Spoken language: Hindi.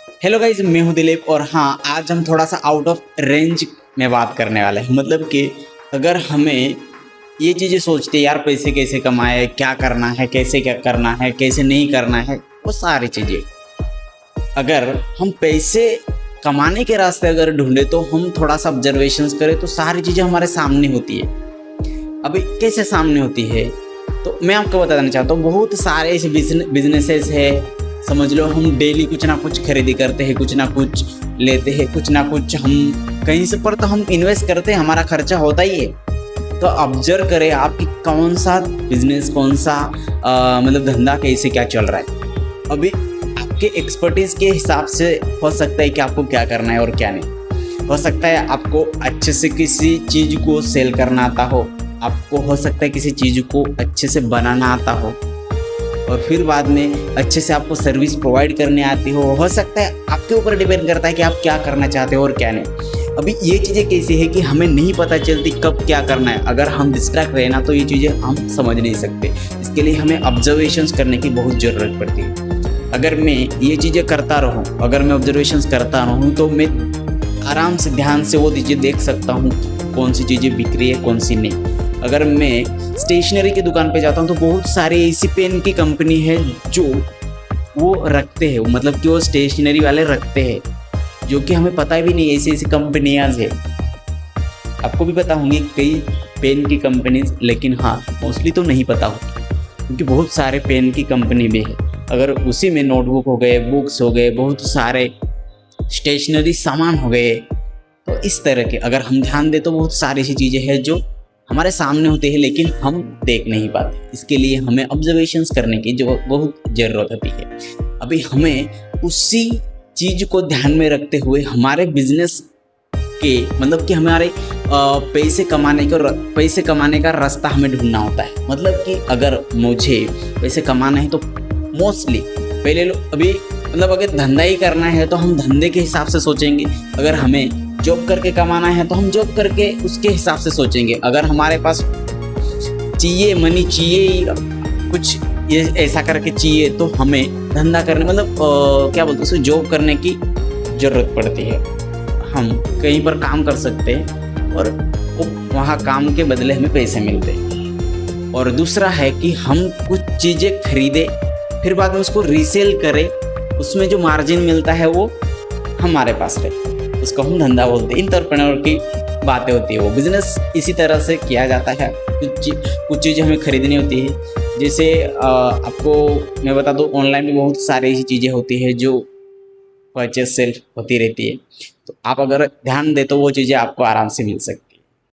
हेलो गाइज, मैं हूं दिलीप और हाँ, आज हम थोड़ा सा आउट ऑफ रेंज में बात करने वाले हैं। मतलब कि अगर हमें ये चीज़ें सोचते यार पैसे कैसे कमाए, क्या करना है, कैसे क्या करना है, कैसे नहीं करना है, वो सारी चीज़ें अगर हम पैसे कमाने के रास्ते अगर ढूंढे तो हम थोड़ा सा ऑब्जर्वेशंस करें तो सारी चीज़ें हमारे सामने होती है। अभी कैसे सामने होती है तो मैं आपको बताना चाहता हूँ। बहुत सारे ऐसे बिजनेसेस है, समझ लो हम डेली कुछ ना कुछ खरीदी करते हैं, कुछ ना कुछ लेते हैं, कुछ ना कुछ हम कहीं से पर तो हम इन्वेस्ट करते हैं, हमारा खर्चा होता ही है। तो ऑब्जर्व करें आप कि कौन सा बिजनेस, कौन सा मतलब धंधा कैसे क्या चल रहा है। अभी आपके एक्सपर्टीज़ के हिसाब से हो सकता है कि आपको क्या करना है और क्या नहीं। हो सकता है आपको अच्छे से किसी चीज़ को सेल करना आता हो, आपको हो सकता है किसी चीज़ को अच्छे से बनाना आता हो और फिर बाद में अच्छे से आपको सर्विस प्रोवाइड करने आती हो सकता है आपके ऊपर डिपेंड करता है कि आप क्या करना चाहते हो और क्या नहीं। अभी ये चीज़ें कैसी है कि हमें नहीं पता चलती कब क्या करना है। अगर हम डिस्ट्रैक्ट रहे ना तो ये चीज़ें हम समझ नहीं सकते। इसके लिए हमें ऑब्जर्वेशंस करने की बहुत ज़रूरत पड़ती है। अगर मैं ये चीज़ें करता रहूँ, अगर मैं ऑब्जर्वेशंस करता रहूँ तो मैं आराम से ध्यान से वो चीज़ें देख सकता हूँ कौन सी चीज़ें बिक रही है, कौन सी नहीं। अगर मैं स्टेशनरी की दुकान पे जाता हूँ तो बहुत सारी ऐसी पेन की कंपनी है जो वो रखते हैं, मतलब कि वो स्टेशनरी वाले रखते हैं जो कि हमें पता भी नहीं ऐसी ऐसी कंपनियाँ है। आपको भी पता होंगी कई पेन की कंपनीज, लेकिन हाँ मोस्टली तो नहीं पता होगी क्योंकि बहुत सारे पेन की कंपनी भी है। अगर उसी में नोटबुक हो गए, बुक्स हो गए, बहुत सारे स्टेशनरी सामान हो गए, तो इस तरह के अगर हम ध्यान दें तो बहुत सारी ऐसी चीज़ें हैं जो हमारे सामने होते हैं लेकिन हम देख नहीं पाते। इसके लिए हमें ऑब्जर्वेशंस करने की जो बहुत ज़रूरत होती है। अभी हमें उसी चीज़ को ध्यान में रखते हुए हमारे बिजनेस के मतलब कि हमारे पैसे कमाने का रास्ता हमें ढूंढना होता है। मतलब कि अगर मुझे पैसे कमाना है तो मोस्टली पहले अभी मतलब अगर धंधा ही करना है तो हम धंधे के हिसाब से सोचेंगे। अगर हमें जॉब करके कमाना है तो हम जॉब करके उसके हिसाब से सोचेंगे। अगर हमारे पास चाहिए मनी, चाहिए कुछ ये ऐसा करके चाहिए तो हमें धंधा करने मतलब क्या बोलते हैं उसको, जॉब करने की ज़रूरत पड़ती है। हम कहीं पर काम कर सकते हैं और वहाँ काम के बदले हमें पैसे मिलते हैं। और दूसरा है कि हम कुछ चीज़ें खरीदें फिर बाद में उसको रीसेल करें, उसमें जो मार्जिन मिलता है वो हमारे पास रहे, उसको हम धंधा बोलते हैं। एंटरप्रेन्योर की बातें होती है, वो बिजनेस इसी तरह से किया जाता है। कुछ चीज़ें हमें खरीदनी होती है। जैसे आपको मैं बता दूँ, ऑनलाइन में बहुत सारी ऐसी चीज़ें होती है जो परचेस सेल होती रहती है, तो आप अगर ध्यान दें तो वो चीज़ें आपको आराम से मिल सकती है।